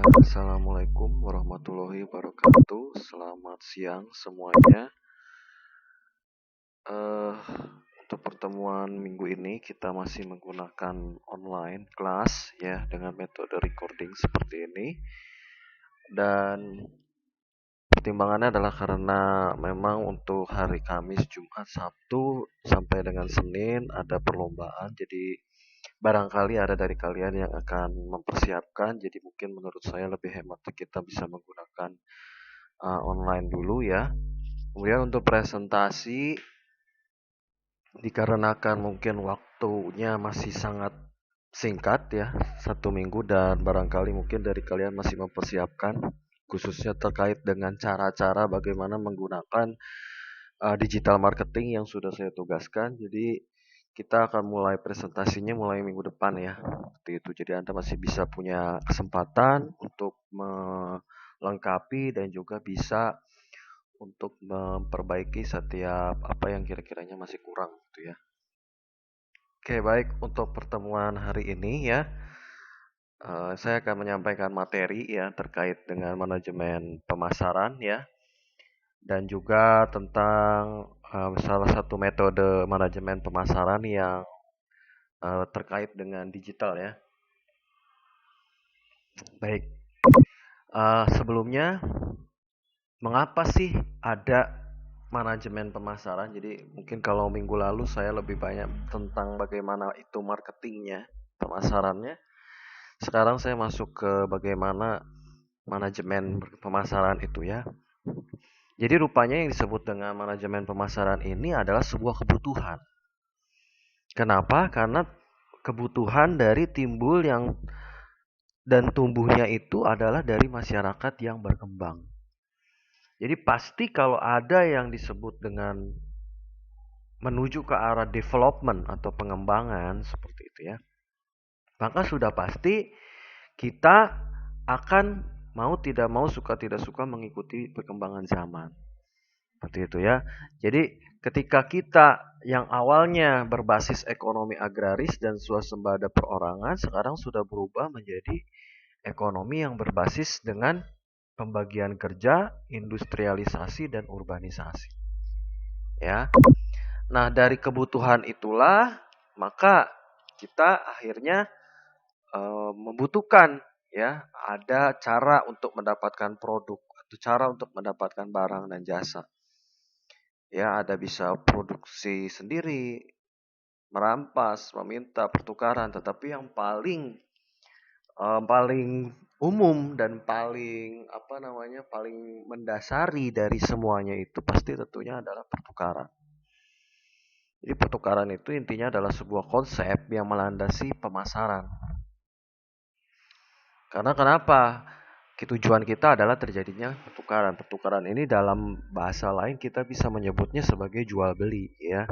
Assalamualaikum warahmatullahi wabarakatuh. Selamat siang semuanya. Eh, untuk pertemuan minggu ini kita masih menggunakan online kelas ya dengan metode recording seperti ini. Dan pertimbangannya adalah karena memang untuk hari Kamis, Jumat, Sabtu sampai dengan Senin ada perlombaan. Jadi barangkali ada dari kalian yang akan mempersiapkan. Jadi mungkin menurut saya lebih hemat kita bisa menggunakan online dulu ya. Kemudian untuk presentasi, dikarenakan mungkin waktunya masih sangat singkat ya, 1 minggu, dan barangkali mungkin dari kalian masih mempersiapkan, khususnya terkait dengan cara-cara bagaimana menggunakan digital marketing yang sudah saya tugaskan. Jadi kita akan mulai presentasinya mulai minggu depan ya, seperti itu. Jadi Anda masih bisa punya kesempatan untuk melengkapi dan juga bisa untuk memperbaiki setiap apa yang kira-kiranya masih kurang gitu ya. Oke, baik, untuk pertemuan hari ini ya, saya akan menyampaikan materi ya terkait dengan manajemen pemasaran ya, dan juga tentang salah satu metode manajemen pemasaran yang terkait dengan digital ya. Baik, sebelumnya mengapa sih ada manajemen pemasaran? Jadi mungkin kalau minggu lalu saya lebih banyak tentang bagaimana itu marketingnya, pemasarannya. Sekarang saya masuk ke bagaimana manajemen pemasaran itu ya. Jadi rupanya yang disebut dengan manajemen pemasaran ini adalah sebuah kebutuhan. Kenapa? Karena kebutuhan dari timbul yang dan tumbuhnya itu adalah dari masyarakat yang berkembang. Jadi pasti kalau ada yang disebut dengan menuju ke arah development atau pengembangan seperti itu ya, maka sudah pasti kita akan mau tidak mau, suka tidak suka mengikuti perkembangan zaman. Seperti itu ya. Jadi ketika kita yang awalnya berbasis ekonomi agraris dan swasembada perorangan sekarang sudah berubah menjadi ekonomi yang berbasis dengan pembagian kerja, industrialisasi dan urbanisasi. Ya. Nah, dari kebutuhan itulah maka kita akhirnya membutuhkan ya ada cara untuk mendapatkan produk atau cara untuk mendapatkan barang dan jasa. Ya, ada bisa produksi sendiri, merampas, meminta pertukaran, tetapi yang paling umum dan paling mendasari dari semuanya itu pasti tentunya adalah pertukaran. Jadi pertukaran itu intinya adalah sebuah konsep yang melandasi pemasaran. Karena kenapa? Tujuan kita adalah terjadinya pertukaran. Pertukaran ini dalam bahasa lain kita bisa menyebutnya sebagai jual beli ya.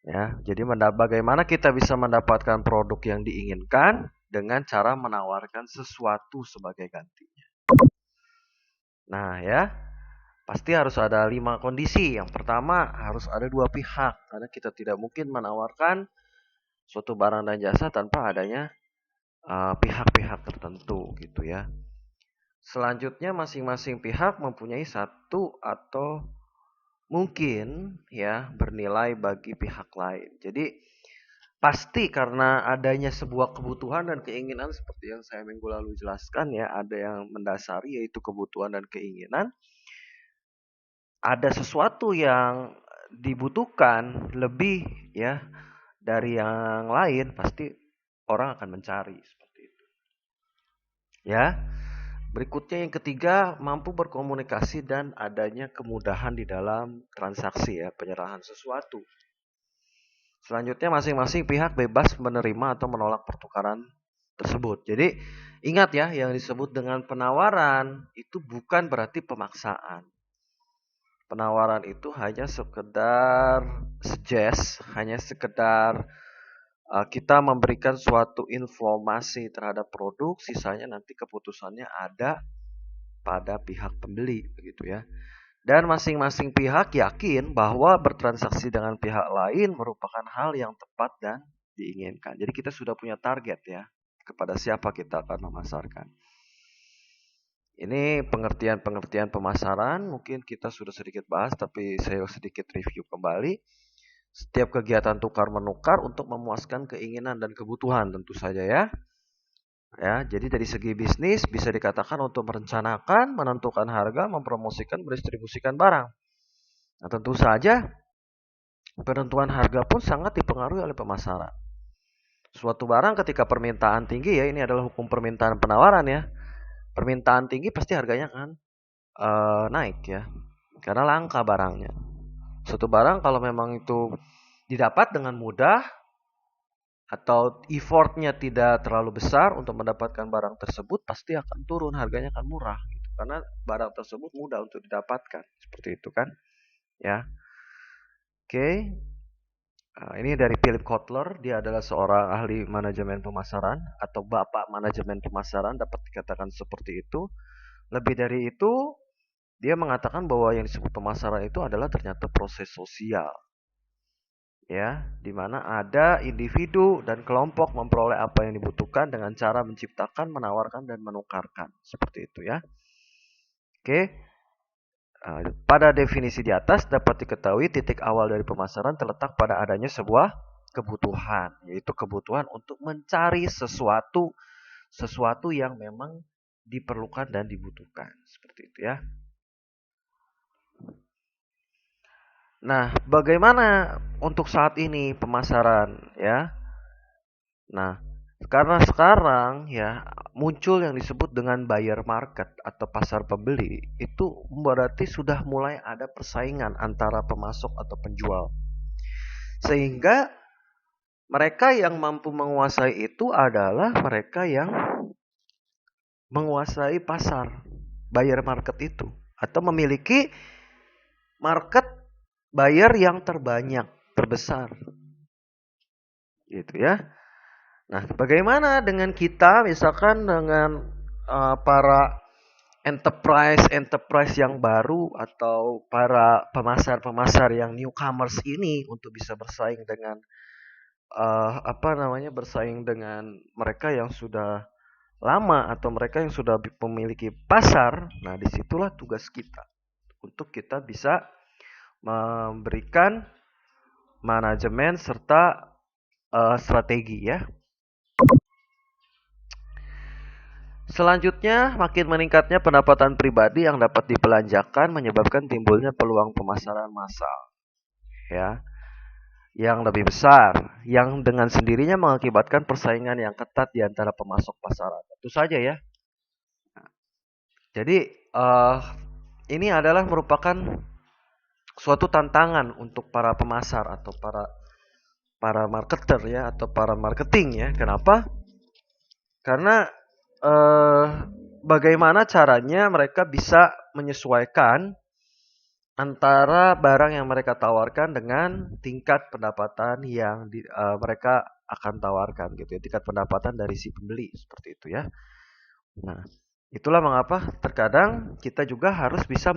Ya, jadi bagaimana kita bisa mendapatkan produk yang diinginkan dengan cara menawarkan sesuatu sebagai gantinya. Nah ya, pasti harus ada 5 kondisi. Yang pertama harus ada 2 pihak, karena kita tidak mungkin menawarkan suatu barang dan jasa tanpa adanya pihak-pihak tertentu gitu ya. Selanjutnya masing-masing pihak mempunyai satu atau mungkin ya bernilai bagi pihak lain. Jadi pasti karena adanya sebuah kebutuhan dan keinginan seperti yang saya minggu lalu jelaskan ya, ada yang mendasari yaitu kebutuhan dan keinginan. Ada sesuatu yang dibutuhkan lebih ya dari yang lain, pasti orang akan mencari seperti itu. Ya. Berikutnya yang ketiga, mampu berkomunikasi dan adanya kemudahan di dalam transaksi ya, penyerahan sesuatu. Selanjutnya masing-masing pihak bebas menerima atau menolak pertukaran tersebut. Jadi ingat ya, yang disebut dengan penawaran itu bukan berarti pemaksaan. Penawaran itu hanya sekedar suggest, hanya sekedar kita memberikan suatu informasi terhadap produk, sisanya nanti keputusannya ada pada pihak pembeli begitu ya. Dan masing-masing pihak yakin bahwa bertransaksi dengan pihak lain merupakan hal yang tepat dan diinginkan. Jadi kita sudah punya target ya, kepada siapa kita akan memasarkan. Ini pengertian-pengertian pemasaran mungkin kita sudah sedikit bahas, tapi saya sedikit review kembali. Setiap kegiatan tukar-menukar untuk memuaskan keinginan dan kebutuhan tentu saja ya. Ya, jadi dari segi bisnis bisa dikatakan untuk merencanakan, menentukan harga, mempromosikan, mendistribusikan barang. Nah, tentu saja penentuan harga pun sangat dipengaruhi oleh pemasaran. Suatu barang ketika permintaan tinggi ya, ini adalah hukum permintaan penawaran ya. Permintaan tinggi pasti harganya kan naik ya, karena langka barangnya. Suatu barang kalau memang itu didapat dengan mudah atau effortnya tidak terlalu besar untuk mendapatkan barang tersebut, pasti akan turun, harganya akan murah gitu. Karena barang tersebut mudah untuk didapatkan, seperti itu kan ya. Oke. Ini dari Philip Kotler, dia adalah seorang ahli manajemen pemasaran atau bapak manajemen pemasaran, dapat dikatakan seperti itu. Lebih dari itu, dia mengatakan bahwa yang disebut pemasaran itu adalah ternyata proses sosial. Ya, di mana ada individu dan kelompok memperoleh apa yang dibutuhkan dengan cara menciptakan, menawarkan dan menukarkan. Seperti itu ya. Oke. Pada definisi di atas dapat diketahui titik awal dari pemasaran terletak pada adanya sebuah kebutuhan, yaitu kebutuhan untuk mencari sesuatu yang memang diperlukan dan dibutuhkan. Seperti itu ya. Nah, bagaimana untuk saat ini pemasaran ya? Nah, karena sekarang ya muncul yang disebut dengan buyer market atau pasar pembeli, itu berarti sudah mulai ada persaingan antara pemasok atau penjual. Sehingga mereka yang mampu menguasai itu adalah mereka yang menguasai pasar, buyer market itu, atau memiliki market buyer yang terbanyak, terbesar. Gitu ya. Nah, bagaimana dengan kita misalkan dengan para enterprise yang baru atau para pemasar-pemasar yang newcomers ini untuk bisa bersaing dengan bersaing dengan mereka yang sudah lama atau mereka yang sudah memiliki pasar. Nah, disitulah tugas kita untuk kita bisa memberikan manajemen serta strategi ya. Selanjutnya, makin meningkatnya pendapatan pribadi yang dapat dibelanjakan menyebabkan timbulnya peluang pemasaran massal. Ya, yang lebih besar, yang dengan sendirinya mengakibatkan persaingan yang ketat di antara pemasok pasaran. Tentu saja ya. Jadi, ini adalah merupakan suatu tantangan untuk para pemasar atau para marketer ya atau para marketing ya. Kenapa? Karena bagaimana caranya mereka bisa menyesuaikan antara barang yang mereka tawarkan dengan tingkat pendapatan yang mereka akan tawarkan gitu ya, tingkat pendapatan dari si pembeli seperti itu ya. Nah, itulah mengapa terkadang kita juga harus bisa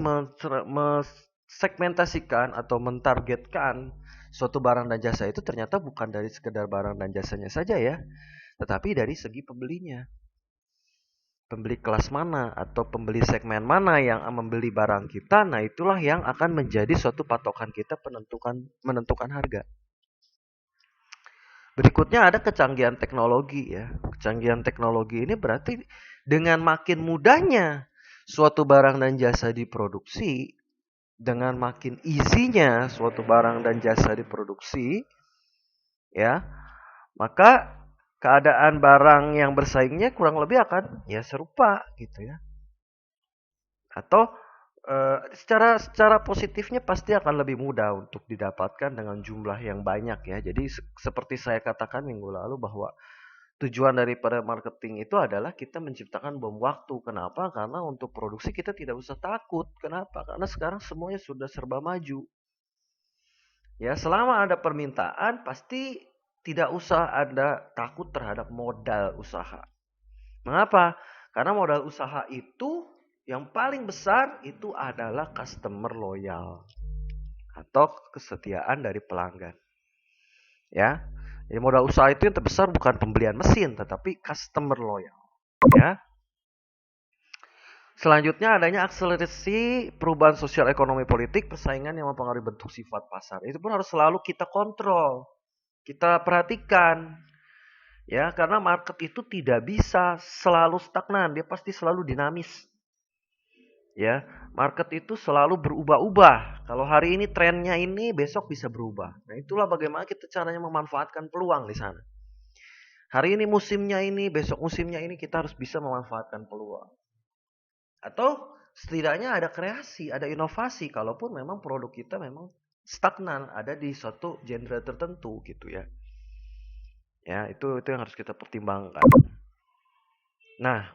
segmentasikan atau mentargetkan suatu barang dan jasa itu ternyata bukan dari sekedar barang dan jasanya saja ya, tetapi dari segi pembelinya. Pembeli kelas mana atau pembeli segmen mana yang membeli barang kita, nah itulah yang akan menjadi suatu patokan kita menentukan harga. Berikutnya ada kecanggihan teknologi ya. Kecanggihan teknologi ini berarti dengan makin mudahnya suatu barang dan jasa diproduksi, dengan makin easy-nya suatu barang dan jasa diproduksi, ya, maka keadaan barang yang bersaingnya kurang lebih akan ya serupa gitu ya. Atau secara positifnya pasti akan lebih mudah untuk didapatkan dengan jumlah yang banyak ya. Jadi seperti saya katakan minggu lalu bahwa tujuan daripada marketing itu adalah kita menciptakan bom waktu. Kenapa? Karena untuk produksi kita tidak usah takut. Kenapa? Karena sekarang semuanya sudah serba maju. Ya, selama ada permintaan pasti tidak usah ada takut terhadap modal usaha. Mengapa? Karena modal usaha itu yang paling besar itu adalah customer loyal atau kesetiaan dari pelanggan. Ya. Jadi modal usaha itu yang terbesar bukan pembelian mesin tetapi customer loyal. Ya. Selanjutnya adanya akselerasi perubahan sosial ekonomi politik, persaingan yang mempengaruhi bentuk sifat pasar. Itu pun harus selalu kita kontrol, kita perhatikan. Ya, karena market itu tidak bisa selalu stagnan, dia pasti selalu dinamis. Ya, market itu selalu berubah-ubah. Kalau hari ini trennya ini, besok bisa berubah. Nah, itulah bagaimana kita caranya memanfaatkan peluang di sana. Hari ini musimnya ini, besok musimnya ini, kita harus bisa memanfaatkan peluang. Atau setidaknya ada kreasi, ada inovasi, kalaupun memang produk kita memang stagnan, ada di suatu genre tertentu gitu ya. Ya, itu yang harus kita pertimbangkan. Nah,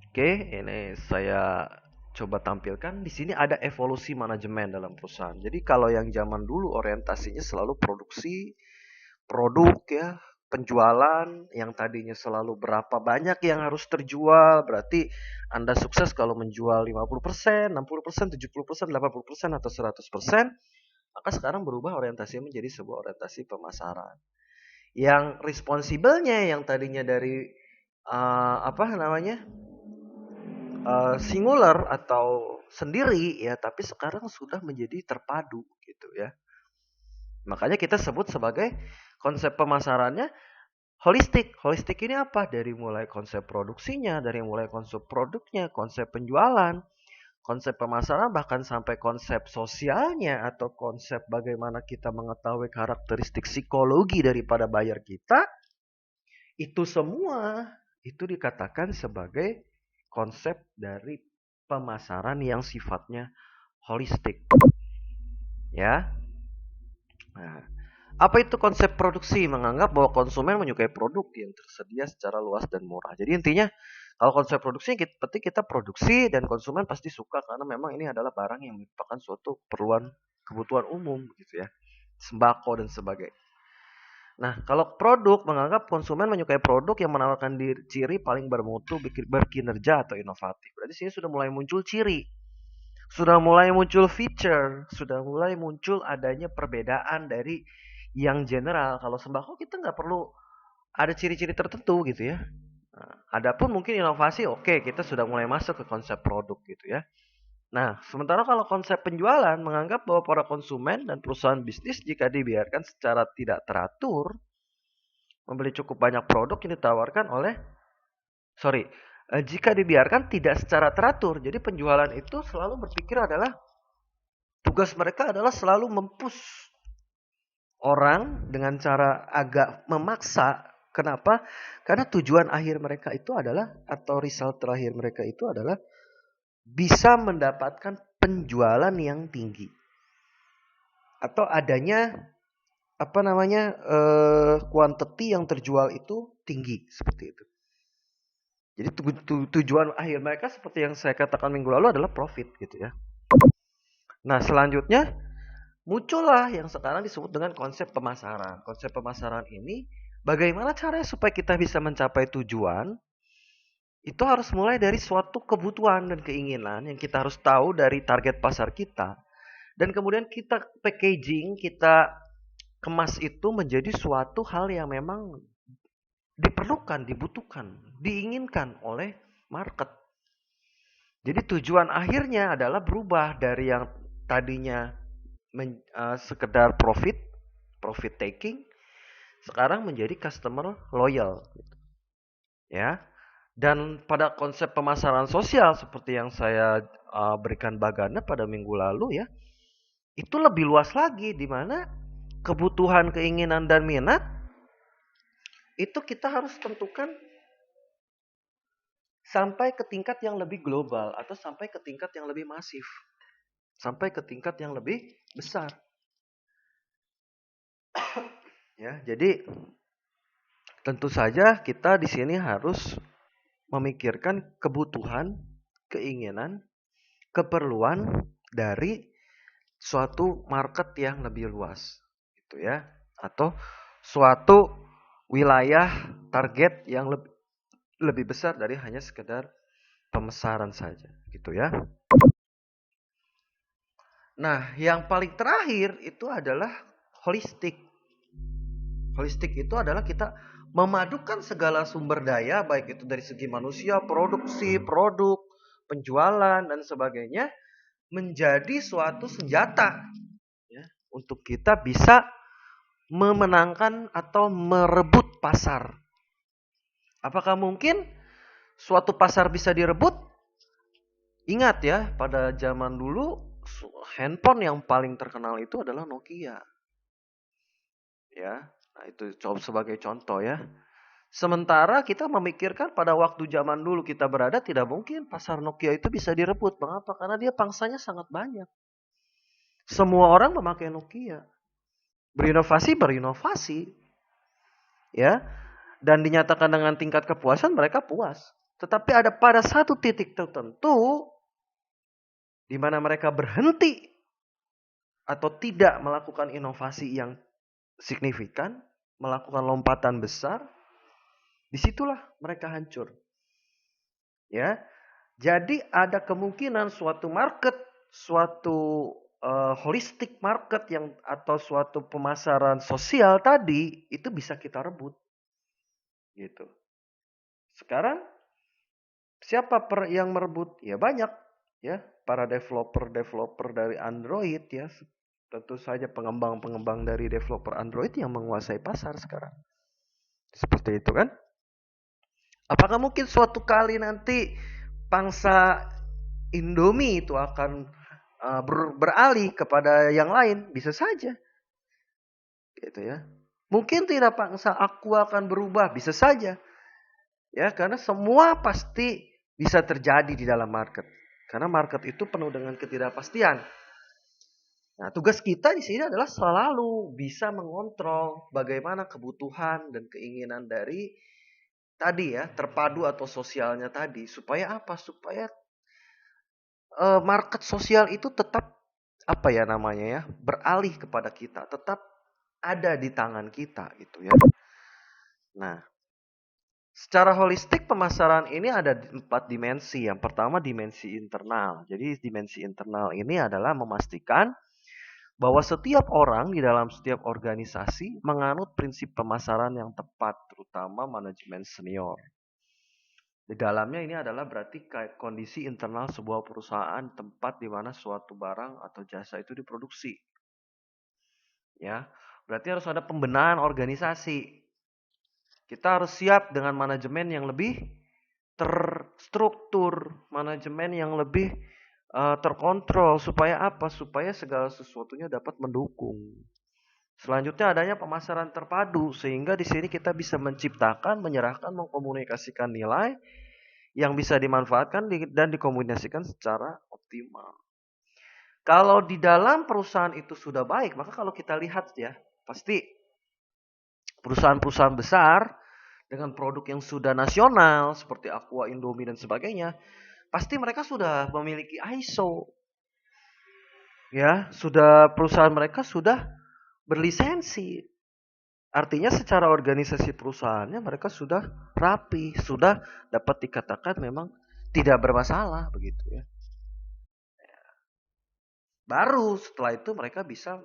oke, ini saya coba tampilkan. Di sini ada evolusi manajemen dalam perusahaan. Jadi kalau yang zaman dulu orientasinya selalu produksi, produk ya, penjualan yang tadinya selalu berapa banyak yang harus terjual. Berarti Anda sukses kalau menjual 50%, 60%, 70%, 80% atau 100%. Maka sekarang berubah orientasinya menjadi sebuah orientasi pemasaran. Yang responsibelnya yang tadinya dari singular atau sendiri ya, tapi sekarang sudah menjadi terpadu gitu ya. Makanya kita sebut sebagai konsep pemasarannya holistik. Holistik ini apa? Dari mulai konsep produksinya, dari mulai konsep produknya, konsep penjualan, konsep pemasaran, bahkan sampai konsep sosialnya atau konsep bagaimana kita mengetahui karakteristik psikologi daripada buyer kita. Itu semua itu dikatakan sebagai konsep dari pemasaran yang sifatnya holistik. Ya. Nah, apa itu konsep produksi? Menganggap bahwa konsumen menyukai produk yang tersedia secara luas dan murah. Jadi intinya kalau konsep produksi berarti kita produksi dan konsumen pasti suka karena memang ini adalah barang yang merupakan suatu kebutuhan umum gitu ya. Sembako dan sebagainya. Nah, kalau produk menganggap konsumen menyukai produk yang menawarkan ciri paling bermutu, berkinerja atau inovatif. Berarti sini sudah mulai muncul ciri. Sudah mulai muncul feature, sudah mulai muncul adanya perbedaan dari yang general. Kalau sembako kita nggak perlu ada ciri-ciri tertentu gitu ya. Nah, adapun mungkin inovasi, oke, kita sudah mulai masuk ke konsep produk gitu ya. Nah, sementara kalau konsep penjualan menganggap bahwa para konsumen dan perusahaan bisnis jika dibiarkan secara tidak teratur, membeli cukup banyak produk yang ditawarkan jika dibiarkan tidak secara teratur. Jadi penjualan itu selalu berpikir adalah tugas mereka adalah selalu mempush orang dengan cara agak memaksa. Kenapa? Karena tujuan akhir mereka itu adalah, atau result terakhir mereka itu adalah bisa mendapatkan penjualan yang tinggi. Atau adanya quantity yang terjual itu tinggi, seperti itu. Jadi tujuan akhir mereka seperti yang saya katakan minggu lalu adalah profit gitu ya. Nah, selanjutnya muncullah yang sekarang disebut dengan konsep pemasaran. Konsep pemasaran ini bagaimana caranya supaya kita bisa mencapai tujuan? Itu harus mulai dari suatu kebutuhan dan keinginan yang kita harus tahu dari target pasar kita. Dan kemudian kita packaging, kita kemas itu menjadi suatu hal yang memang diperlukan, dibutuhkan, diinginkan oleh market. Jadi tujuan akhirnya adalah berubah dari yang tadinya sekedar profit taking, sekarang menjadi customer loyal. Ya. Dan pada konsep pemasaran sosial seperti yang saya berikan bagana pada minggu lalu ya, itu lebih luas lagi di mana kebutuhan, keinginan dan minat itu kita harus tentukan sampai ke tingkat yang lebih global atau sampai ke tingkat yang lebih masif. Sampai ke tingkat yang lebih besar. Ya, jadi tentu saja kita di sini harus memikirkan kebutuhan, keinginan, keperluan dari suatu market yang lebih luas, gitu ya, atau suatu wilayah target yang lebih besar dari hanya sekedar pemasaran saja, gitu ya. Nah, yang paling terakhir itu adalah holistik. Holistik itu adalah kita memadukan segala sumber daya, baik itu dari segi manusia, produksi, produk, penjualan, dan sebagainya, menjadi suatu senjata ya, untuk kita bisa memenangkan atau merebut pasar. Apakah mungkin suatu pasar bisa direbut? Ingat ya, pada zaman dulu handphone yang paling terkenal itu adalah Nokia. Ya, nah itu sebagai contoh ya. Sementara kita memikirkan pada waktu zaman dulu kita berada, tidak mungkin pasar Nokia itu bisa direbut. Mengapa? Karena dia pangsanya sangat banyak. Semua orang memakai Nokia. Berinovasi, ya. Dan dinyatakan dengan tingkat kepuasan mereka puas. Tetapi ada pada satu titik tertentu di mana mereka berhenti atau tidak melakukan inovasi yang signifikan, melakukan lompatan besar, disitulah mereka hancur. Ya, jadi ada kemungkinan suatu market, suatu holistic market yang atau suatu pemasaran sosial tadi itu bisa kita rebut, gitu. Sekarang siapa yang merebut? Ya banyak, ya para developer dari Android ya. Tentu saja pengembang-pengembang dari developer Android yang menguasai pasar sekarang. Seperti itu kan? Apakah mungkin suatu kali nanti pangsa Indomie itu akan beralih kepada yang lain? Bisa saja. Gitu ya. Mungkin tidak pangsa Aqua akan berubah, bisa saja. Ya, karena semua pasti bisa terjadi di dalam market. Karena market itu penuh dengan ketidakpastian. Nah, tugas kita di sini adalah selalu bisa mengontrol bagaimana kebutuhan dan keinginan dari tadi ya, terpadu atau sosialnya tadi. Supaya apa? Supaya market sosial itu tetap apa ya namanya ya, beralih kepada kita, tetap ada di tangan kita gitu ya. Nah, secara holistik pemasaran ini ada 4 dimensi. Yang pertama dimensi internal. Jadi dimensi internal ini adalah memastikan bahwa setiap orang di dalam setiap organisasi menganut prinsip pemasaran yang tepat, terutama manajemen senior. Di dalamnya ini adalah berarti kondisi internal sebuah perusahaan, tempat di mana suatu barang atau jasa itu diproduksi. Ya, berarti harus ada pembenahan organisasi. Kita harus siap dengan manajemen yang lebih terstruktur, manajemen yang lebih terkontrol. Supaya apa? Supaya segala sesuatunya dapat mendukung. Selanjutnya adanya pemasaran terpadu, sehingga di sini kita bisa menciptakan, menyerahkan, mengkomunikasikan nilai yang bisa dimanfaatkan dan dikomunikasikan secara optimal. Kalau di dalam perusahaan itu sudah baik, maka kalau kita lihat ya, pasti perusahaan-perusahaan besar dengan produk yang sudah nasional seperti Aqua, Indomie dan sebagainya, pasti mereka sudah memiliki ISO. Ya, perusahaan mereka sudah berlisensi. Artinya secara organisasi perusahaannya mereka sudah rapi, sudah dapat dikatakan memang tidak bermasalah begitu ya. Baru setelah itu mereka bisa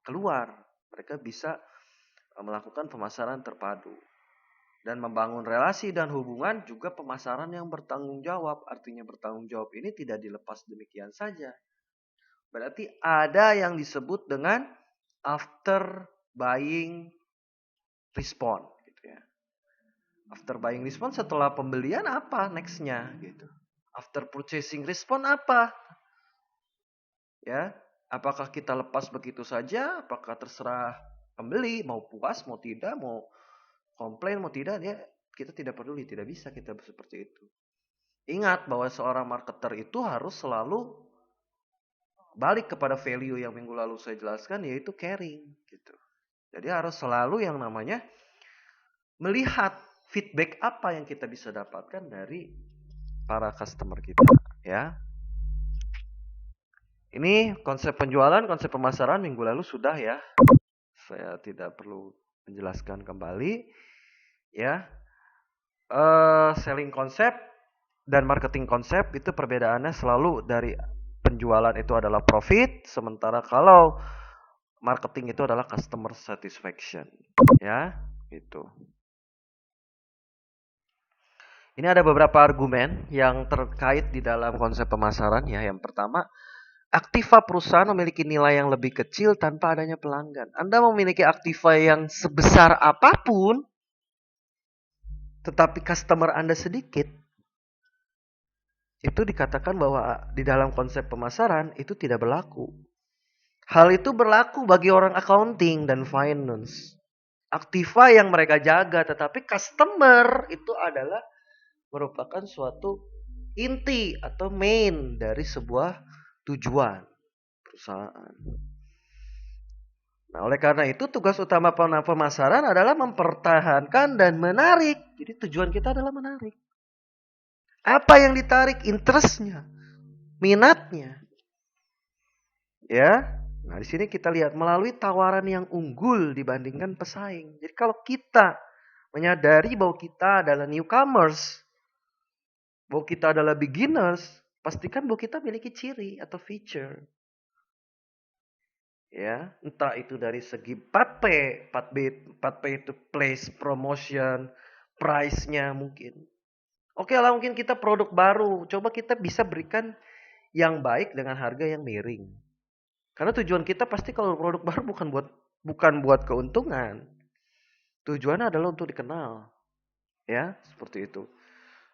keluar, mereka bisa melakukan pemasaran terpadu. Dan membangun relasi dan hubungan juga pemasaran yang bertanggung jawab. Artinya bertanggung jawab ini tidak dilepas demikian saja. Berarti ada yang disebut dengan after buying respond gitu ya. After buying respond setelah pembelian apa nextnya gitu. After purchasing respond apa? Ya, apakah kita lepas begitu saja? Apakah terserah pembeli mau puas, mau tidak, mau komplain, mau tidak? Ya, kita tidak peduli, tidak bisa kita seperti itu. Ingat bahwa seorang marketer itu harus selalu balik kepada value yang minggu lalu saya jelaskan, yaitu caring gitu. Jadi harus selalu yang namanya melihat feedback apa yang kita bisa dapatkan dari para customer kita ya. Ini konsep penjualan, konsep pemasaran minggu lalu sudah ya. Saya tidak perlu menjelaskan kembali ya. Selling konsep dan marketing konsep itu perbedaannya selalu dari penjualan itu adalah profit, sementara kalau marketing itu adalah customer satisfaction ya, itu. Ini ada beberapa argumen yang terkait di dalam konsep pemasaran ya. Yang pertama, aktiva perusahaan memiliki nilai yang lebih kecil tanpa adanya pelanggan. Anda memiliki aktiva yang sebesar apapun, tetapi customer Anda sedikit, itu dikatakan bahwa di dalam konsep pemasaran itu tidak berlaku. Hal itu berlaku bagi orang accounting dan finance. Aktiva yang mereka jaga, tetapi customer itu adalah merupakan suatu inti atau main dari sebuah tujuan perusahaan. Nah, oleh karena itu tugas utama pemasaran adalah mempertahankan dan menarik. Jadi tujuan kita adalah menarik. Apa yang ditarik? Interestnya, minatnya. Ya. Nah, di sini kita lihat melalui tawaran yang unggul dibandingkan pesaing. Jadi kalau kita menyadari bahwa kita adalah newcomers, bahwa kita adalah beginners, pastikan bahwa kita memiliki ciri atau feature. Ya, entah itu dari segi 4P, 4P itu place, promotion, price-nya mungkin. Oke lah, mungkin kita produk baru, coba kita bisa berikan yang baik dengan harga yang miring. Karena tujuan kita pasti kalau produk baru bukan buat keuntungan. Tujuannya adalah untuk dikenal. Ya, seperti itu.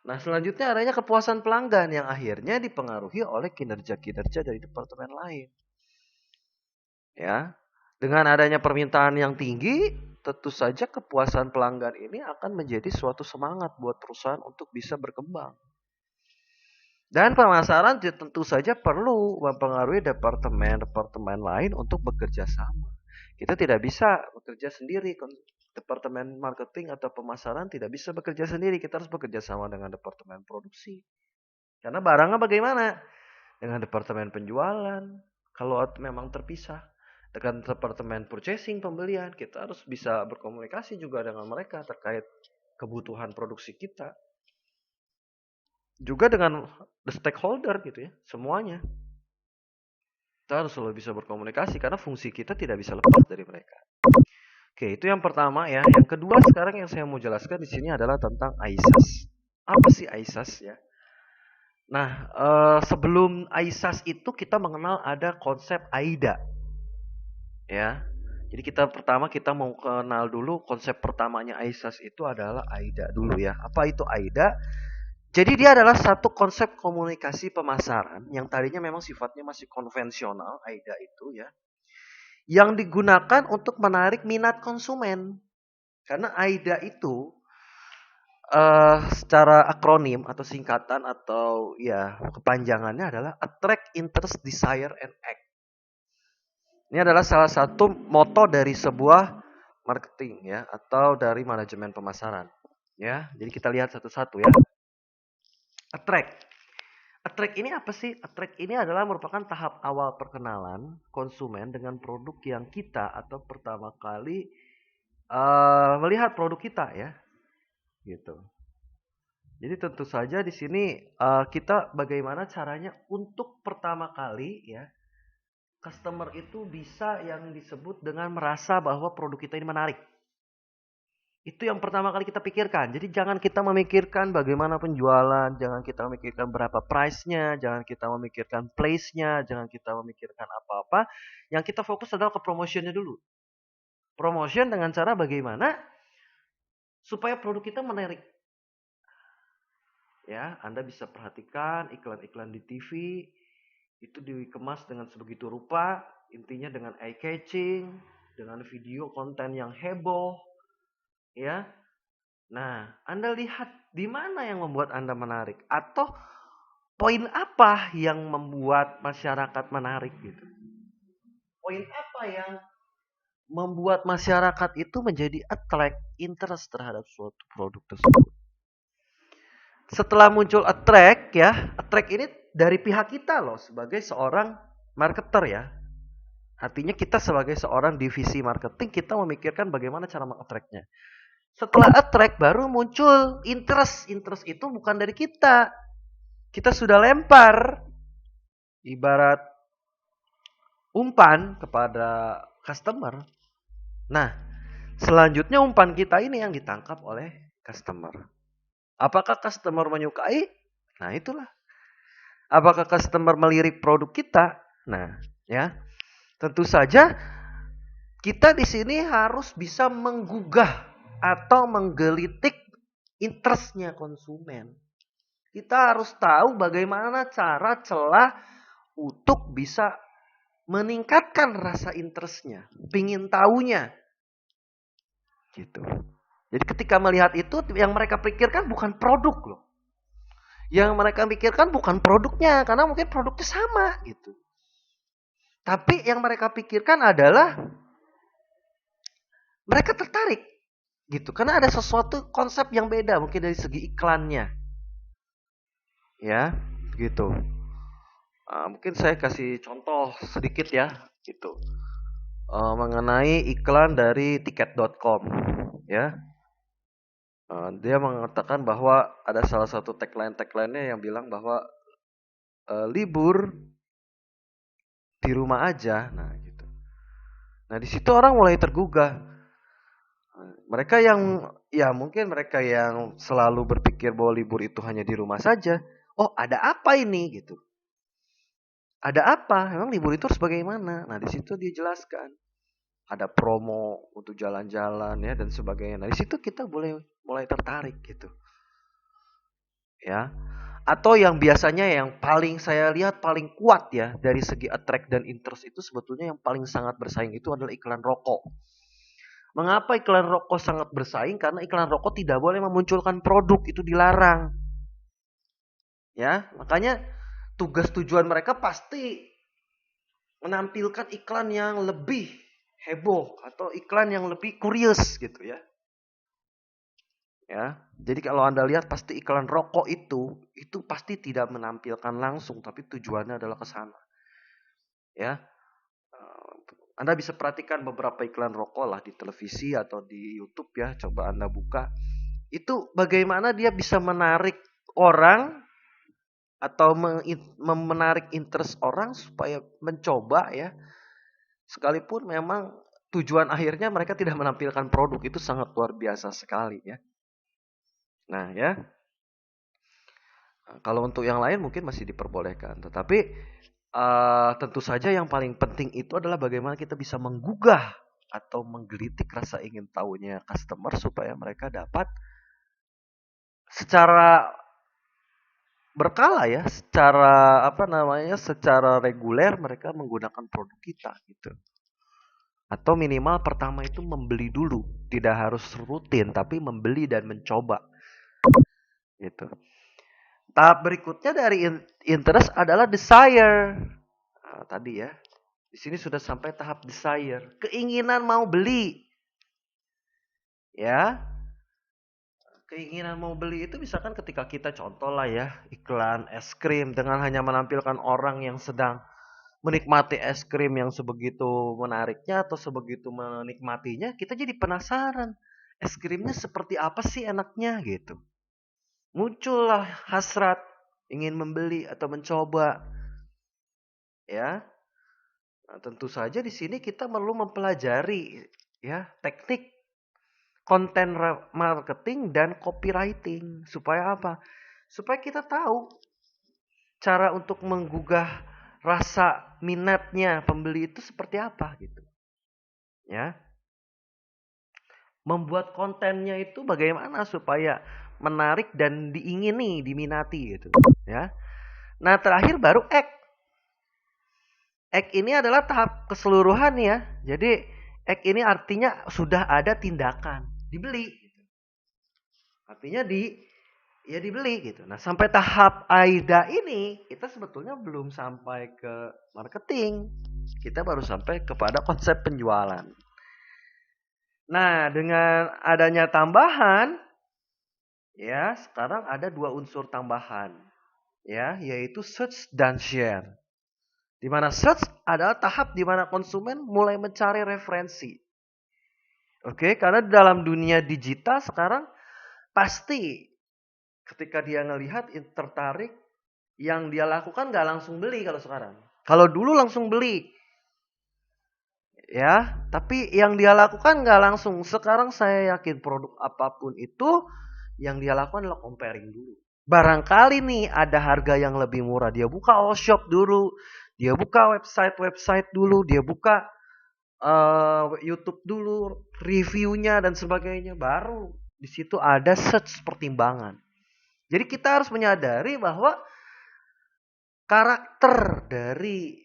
Nah, selanjutnya adanya kepuasan pelanggan yang akhirnya dipengaruhi oleh kinerja-kinerja dari departemen lain. Ya, dengan adanya permintaan yang tinggi, tentu saja kepuasan pelanggan ini akan menjadi suatu semangat buat perusahaan untuk bisa berkembang. Dan pemasaran tentu saja perlu mempengaruhi departemen-departemen lain untuk bekerja sama. Kita tidak bisa bekerja sendiri. Departemen marketing atau pemasaran tidak bisa bekerja sendiri. Kita harus bekerja sama dengan departemen produksi. Karena barangnya bagaimana? Dengan departemen penjualan. Kalau memang terpisah. Dengan departemen purchasing, pembelian. Kita harus bisa berkomunikasi juga dengan mereka terkait kebutuhan produksi kita. Juga dengan the stakeholder gitu ya. Semuanya. Kita harus selalu bisa berkomunikasi. Karena fungsi kita tidak bisa lepas dari mereka. Oke, itu yang pertama ya. Yang kedua sekarang yang saya mau jelaskan di sini adalah tentang ISAS. Apa sih ISAS ya? Nah, sebelum ISAS itu kita mengenal ada konsep AIDA. Ya. Jadi pertama kita mau kenal dulu konsep pertamanya ISAS itu adalah AIDA dulu ya. Apa itu AIDA? Jadi dia adalah satu konsep komunikasi pemasaran yang tadinya memang sifatnya masih konvensional, AIDA itu ya. Yang digunakan untuk menarik minat konsumen. Karena AIDA itu secara akronim atau singkatan atau ya kepanjangannya adalah Attract, Interest, Desire, and Act. Ini adalah salah satu moto dari sebuah marketing ya atau dari manajemen pemasaran. Ya, jadi kita lihat satu-satu ya. Attract. Attract ini apa sih? Attract ini adalah merupakan tahap awal perkenalan konsumen dengan produk yang kita atau pertama kali melihat produk kita ya. Gitu. Jadi tentu saja di sini kita bagaimana caranya untuk pertama kali ya customer itu bisa yang disebut dengan merasa bahwa produk kita ini menarik. Itu yang pertama kali kita pikirkan. Jadi jangan kita memikirkan bagaimana penjualan, jangan kita memikirkan berapa price-nya, jangan kita memikirkan place-nya, jangan kita memikirkan apa-apa. Yang kita fokus adalah ke promotion-nya dulu. Promotion dengan cara bagaimana supaya produk kita menarik. Ya, Anda bisa perhatikan iklan-iklan di TV itu dikemas dengan sebegitu rupa, intinya dengan eye catching, dengan video konten yang heboh, ya. Nah, Anda lihat di mana yang membuat Anda menarik atau poin apa yang membuat masyarakat menarik gitu. Poin apa yang membuat masyarakat itu menjadi attract, interest terhadap suatu produk tersebut. Setelah muncul attract ya, attract ini dari pihak kita loh sebagai seorang marketer ya. Artinya kita sebagai seorang divisi marketing kita memikirkan bagaimana cara meng-attract-nya. Setelah attract baru muncul interest. Interest itu bukan dari kita. Kita sudah lempar ibarat umpan kepada customer. Nah, selanjutnya umpan kita ini yang ditangkap oleh customer. Apakah customer menyukai? Nah, itulah. Apakah customer melirik produk kita? Nah, ya. Tentu saja kita di sini harus bisa menggugah atau menggelitik interestnya konsumen. Kita harus tahu bagaimana cara celah untuk bisa meningkatkan rasa interestnya, pingin tahunya, gitu. Jadi ketika melihat itu, yang mereka pikirkan bukan produk loh. Yang mereka pikirkan bukan produknya, karena mungkin produknya sama gitu. Tapi yang mereka pikirkan adalah mereka tertarik gitu, karena ada sesuatu konsep yang beda mungkin dari segi iklannya, ya, gitu. Mungkin saya kasih contoh sedikit ya, gitu. Mengenai iklan dari tiket.com, ya. Dia mengatakan bahwa ada salah satu tagline-nya yang bilang bahwa libur di rumah aja, nah gitu. Nah di situ orang mulai tergugah. Mereka yang ya mungkin mereka yang selalu berpikir bahwa libur itu hanya di rumah saja. Oh ada apa ini gitu? Ada apa? Emang libur itu harus bagaimana? Nah di situ dia jelaskan. Ada promo untuk jalan-jalan ya dan sebagainya. Nah di situ kita boleh mulai tertarik gitu. Ya. Atau yang biasanya yang paling saya lihat paling kuat ya dari segi attract dan interest itu sebetulnya yang paling sangat bersaing itu adalah iklan rokok. Mengapa iklan rokok sangat bersaing? Karena iklan rokok tidak boleh memunculkan produk, itu dilarang. Ya, makanya tugas tujuan mereka pasti menampilkan iklan yang lebih heboh atau iklan yang lebih kurios gitu ya. Ya, jadi kalau Anda lihat pasti iklan rokok itu pasti tidak menampilkan langsung, tapi tujuannya adalah ke sana. Ya, Anda bisa perhatikan beberapa iklan rokok lah di televisi atau di YouTube ya, coba Anda buka. Itu bagaimana dia bisa menarik orang atau menarik interest orang supaya mencoba ya. Sekalipun memang tujuan akhirnya mereka tidak menampilkan produk, itu sangat luar biasa sekali ya. Nah ya, kalau untuk yang lain mungkin masih diperbolehkan. Tetapi tentu saja yang paling penting itu adalah bagaimana kita bisa menggugah atau menggelitik rasa ingin tahunya customer supaya mereka dapat secara berkala ya, secara apa namanya, secara reguler mereka menggunakan produk kita gitu. Atau minimal pertama itu membeli dulu, tidak harus rutin tapi membeli dan mencoba gitu. Tahap berikutnya dari interest adalah desire. Nah, tadi ya, di sini sudah sampai tahap desire, keinginan mau beli. Ya, keinginan mau beli itu misalkan ketika kita contoh lah ya, iklan es krim dengan hanya menampilkan orang yang sedang menikmati es krim yang sebegitu menariknya atau sebegitu menikmatinya, kita jadi penasaran. Es krimnya seperti apa sih enaknya gitu. Muncullah hasrat ingin membeli atau mencoba. Ya. Nah, tentu saja di sini kita perlu mempelajari ya teknik konten marketing dan copywriting supaya apa? Supaya kita tahu cara untuk menggugah rasa minatnya pembeli itu seperti apa gitu. Ya. Membuat kontennya itu bagaimana supaya menarik dan diingini, diminati gitu, ya. Nah, terakhir baru act. Act ini adalah tahap keseluruhan ya. Jadi act ini artinya sudah ada tindakan, dibeli. Artinya ya dibeli gitu. Nah, sampai tahap AIDA ini kita sebetulnya belum sampai ke marketing. Kita baru sampai kepada konsep penjualan. Nah, dengan adanya tambahan, ya sekarang ada dua unsur tambahan, ya yaitu search dan share. Di mana search adalah tahap di mana konsumen mulai mencari referensi. Oke, karena dalam dunia digital sekarang pasti ketika dia ngelihat tertarik, yang dia lakukan nggak langsung beli kalau sekarang. Kalau dulu langsung beli, ya, tapi yang dia lakukan nggak langsung. Sekarang saya yakin produk apapun itu Yang dia lakukan adalah comparing dulu. Barangkali nih ada harga yang lebih murah. Dia buka all shop dulu. Dia buka website dulu. Dia buka YouTube dulu. Reviewnya dan sebagainya. Baru di situ ada search pertimbangan. Jadi kita harus menyadari bahwa karakter dari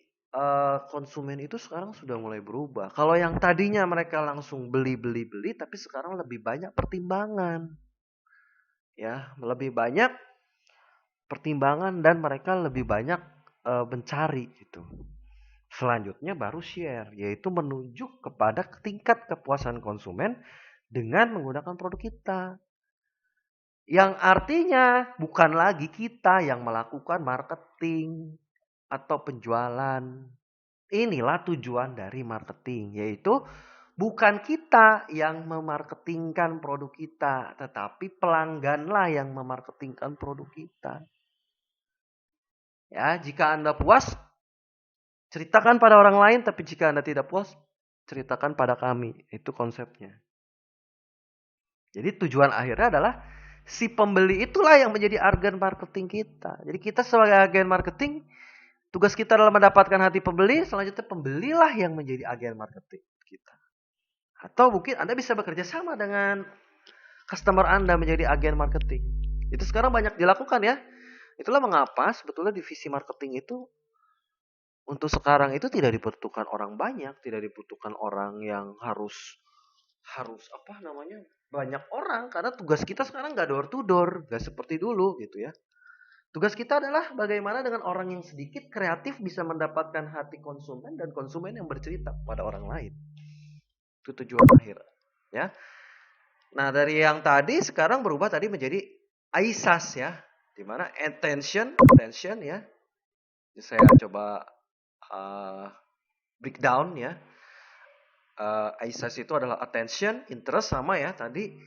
konsumen itu sekarang sudah mulai berubah. Kalau yang tadinya mereka langsung beli, tapi sekarang lebih banyak pertimbangan. Ya, lebih banyak pertimbangan dan mereka lebih banyak mencari gitu. Selanjutnya baru share, yaitu menunjuk kepada tingkat kepuasan konsumen dengan menggunakan produk kita. Yang artinya bukan lagi kita yang melakukan marketing atau penjualan. Inilah tujuan dari marketing, yaitu bukan kita yang memarketingkan produk kita, tetapi pelangganlah yang memarketingkan produk kita. Ya, jika Anda puas, ceritakan pada orang lain, tapi jika Anda tidak puas, ceritakan pada kami. Itu konsepnya. Jadi tujuan akhirnya adalah si pembeli itulah yang menjadi agen marketing kita. Jadi kita sebagai agen marketing, tugas kita adalah mendapatkan hati pembeli, selanjutnya pembelilah yang menjadi agen marketing kita. Atau mungkin Anda bisa bekerja sama dengan customer Anda menjadi agen marketing. Itu sekarang banyak dilakukan ya. Itulah mengapa sebetulnya divisi marketing itu untuk sekarang itu tidak dibutuhkan orang banyak, tidak dibutuhkan orang yang harus banyak orang, karena tugas kita sekarang nggak door to door, nggak seperti dulu gitu ya. Tugas kita adalah bagaimana dengan orang yang sedikit kreatif bisa mendapatkan hati konsumen dan konsumen yang bercerita kepada orang lain. Itu tujuan akhir, ya. Nah, dari yang tadi sekarang berubah tadi menjadi AISAS ya, di mana attention ya. Jadi saya coba breakdown ya. AISAS itu adalah attention, interest sama ya tadi.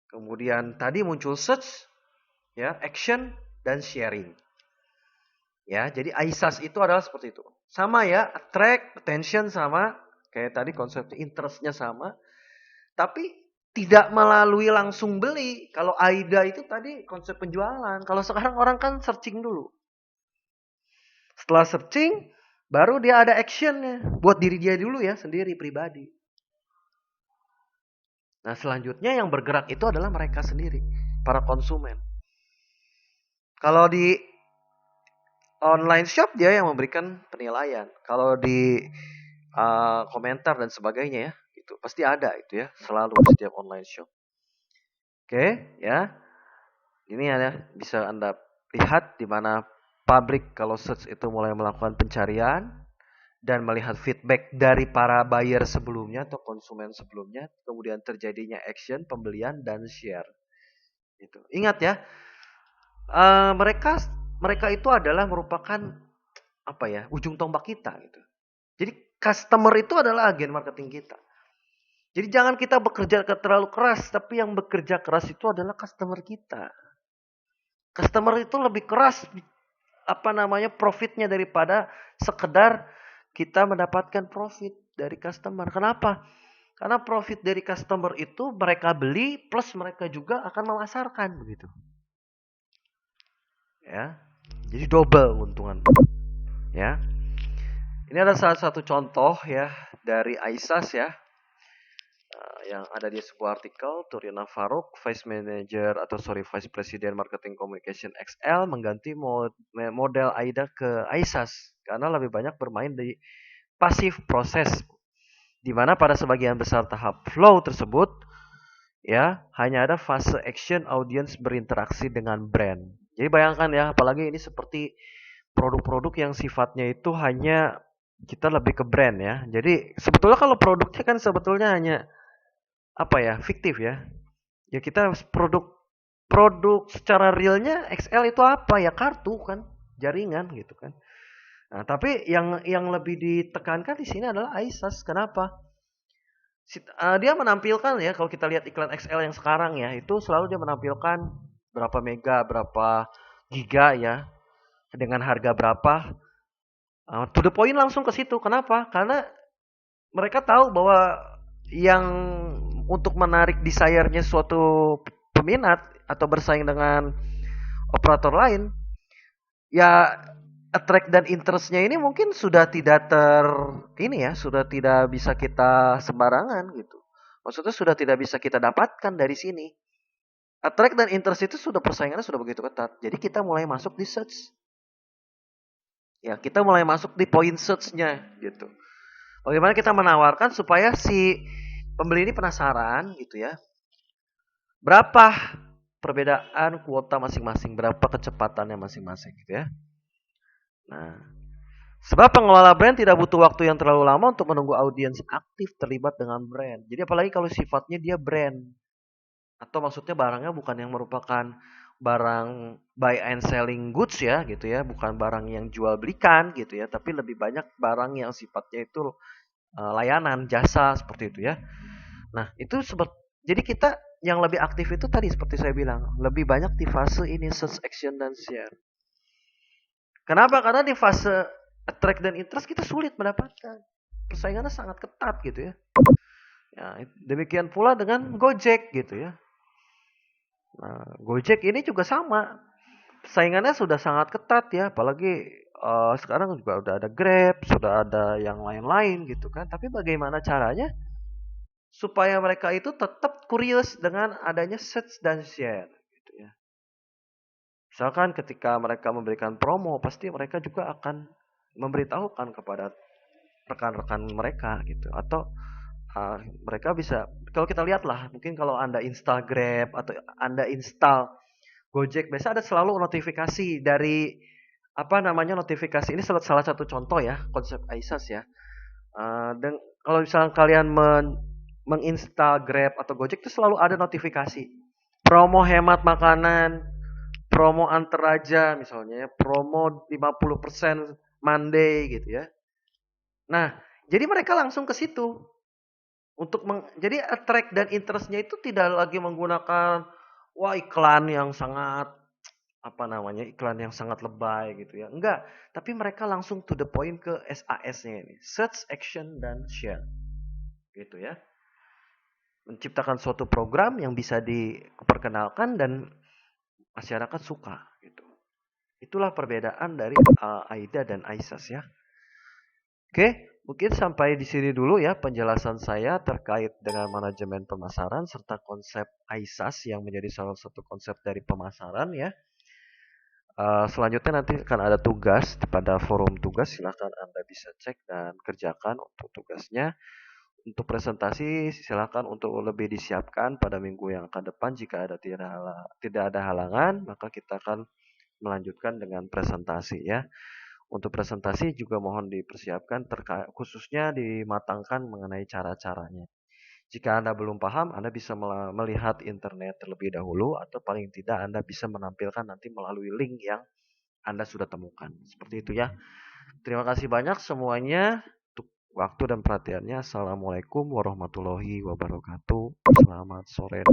Kemudian tadi muncul search, ya, action dan sharing. Ya, jadi AISAS itu adalah seperti itu. Sama ya, attract, attention sama, kayak tadi konsepnya interestnya sama. Tapi tidak melalui langsung beli. Kalau AIDA itu tadi konsep penjualan. Kalau sekarang orang kan searching dulu. Setelah searching, baru dia ada actionnya. Buat diri dia dulu ya, sendiri, pribadi. Nah, selanjutnya yang bergerak itu adalah mereka sendiri, para konsumen. Kalau di online shop dia yang memberikan penilaian. Kalau di komentar dan sebagainya ya, itu pasti ada itu ya, selalu di setiap online shop. Oke, ya. Ini ya bisa Anda lihat di mana publik kalau search itu mulai melakukan pencarian dan melihat feedback dari para buyer sebelumnya atau konsumen sebelumnya, kemudian terjadinya action, pembelian dan share. Itu. Ingat ya, mereka itu adalah merupakan ujung tombak kita gitu. Jadi customer itu adalah agen marketing kita. Jadi jangan kita bekerja terlalu keras, tapi yang bekerja keras itu adalah customer kita. Customer itu lebih keras profitnya daripada sekedar kita mendapatkan profit dari customer. Kenapa? Karena profit dari customer itu mereka beli plus mereka juga akan memasarkan begitu. Ya. Jadi double keuntungan. Ya. Ini ada salah satu contoh ya dari AISAS ya. Yang ada di sebuah artikel, Turiana Faruk, Vice President Marketing Communication XL mengganti model AIDA ke AISAS karena lebih banyak bermain di pasif proses, di mana pada sebagian besar tahap flow tersebut ya hanya ada fase action audience berinteraksi dengan brand. Jadi bayangkan ya, apalagi ini seperti produk-produk yang sifatnya itu hanya kita lebih ke brand ya. Jadi sebetulnya kalau produknya kan sebetulnya hanya fiktif ya. Ya kita produk secara realnya XL itu apa ya, kartu kan, jaringan gitu kan. Nah, tapi yang lebih ditekankan di sini adalah AISAS. Kenapa? Dia menampilkan ya, kalau kita lihat iklan XL yang sekarang ya, itu selalu dia menampilkan berapa mega, berapa giga ya, dengan harga berapa. To the point langsung ke situ. Kenapa? Karena mereka tahu bahwa yang untuk menarik desire-nya suatu peminat atau bersaing dengan operator lain, ya attract dan interestnya ini mungkin sudah tidak ini ya, sudah tidak bisa kita sembarangan gitu. Maksudnya sudah tidak bisa kita dapatkan dari sini. Attract dan interest itu sudah persaingannya sudah begitu ketat. Jadi kita mulai masuk di search. Ya, kita mulai masuk di point search-nya gitu. Bagaimana kita menawarkan supaya si pembeli ini penasaran gitu ya. Berapa perbedaan kuota masing-masing, berapa kecepatannya masing-masing gitu ya. Nah, sebab pengelola brand tidak butuh waktu yang terlalu lama untuk menunggu audiens aktif terlibat dengan brand. Jadi apalagi kalau sifatnya dia brand. Atau maksudnya barangnya bukan yang merupakan barang buy and selling goods ya gitu ya. Bukan barang yang jual belikan gitu ya. Tapi lebih banyak barang yang sifatnya itu layanan, jasa seperti itu ya. Nah itu jadi kita yang lebih aktif itu tadi seperti saya bilang. Lebih banyak di fase ini search, action, dan share. Kenapa? Karena di fase attract dan interest kita sulit mendapatkan. Persaingannya sangat ketat gitu ya. Ya, demikian pula dengan Gojek gitu ya. Nah, Gojek ini juga sama. Saingannya sudah sangat ketat ya, apalagi sekarang juga udah ada Grab, sudah ada yang lain-lain gitu kan. Tapi bagaimana caranya supaya mereka itu tetap curious dengan adanya search dan share gitu ya. Misalkan ketika mereka memberikan promo, pasti mereka juga akan memberitahukan kepada rekan-rekan mereka gitu. Atau mereka bisa, kalau kita lihat lah, mungkin kalau Anda Instagram atau Anda install Gojek, biasa ada selalu notifikasi dari apa namanya notifikasi ini salah satu contoh ya konsep ISAS ya. Dan kalau misalnya kalian menginstal Grab atau Gojek itu selalu ada notifikasi promo hemat makanan, promo antar raja misalnya ya, promo 50% Monday gitu ya. Nah, jadi mereka langsung ke situ untuk jadi attract dan interestnya itu tidak lagi menggunakan wah iklan yang sangat apa namanya iklan yang sangat lebay gitu ya. Enggak, tapi mereka langsung to the point ke SAS-nya ini. Search, action, dan share. Gitu ya. Menciptakan suatu program yang bisa diperkenalkan dan masyarakat suka gitu. Itulah perbedaan dari AIDA dan AISAS ya. Oke, mungkin sampai di sini dulu ya penjelasan saya terkait dengan manajemen pemasaran serta konsep AISAS yang menjadi salah satu konsep dari pemasaran ya. Selanjutnya nanti akan ada tugas pada forum tugas, silahkan Anda bisa cek dan kerjakan untuk tugasnya. Untuk presentasi silahkan untuk lebih disiapkan pada minggu yang akan depan. Jika tidak ada halangan, maka kita akan melanjutkan dengan presentasi ya. Untuk presentasi juga mohon dipersiapkan khususnya dimatangkan mengenai cara-caranya. Jika Anda belum paham, Anda bisa melihat internet terlebih dahulu atau paling tidak Anda bisa menampilkan nanti melalui link yang Anda sudah temukan. Seperti itu ya. Terima kasih banyak semuanya untuk waktu dan perhatiannya. Assalamualaikum warahmatullahi wabarakatuh. Selamat sore.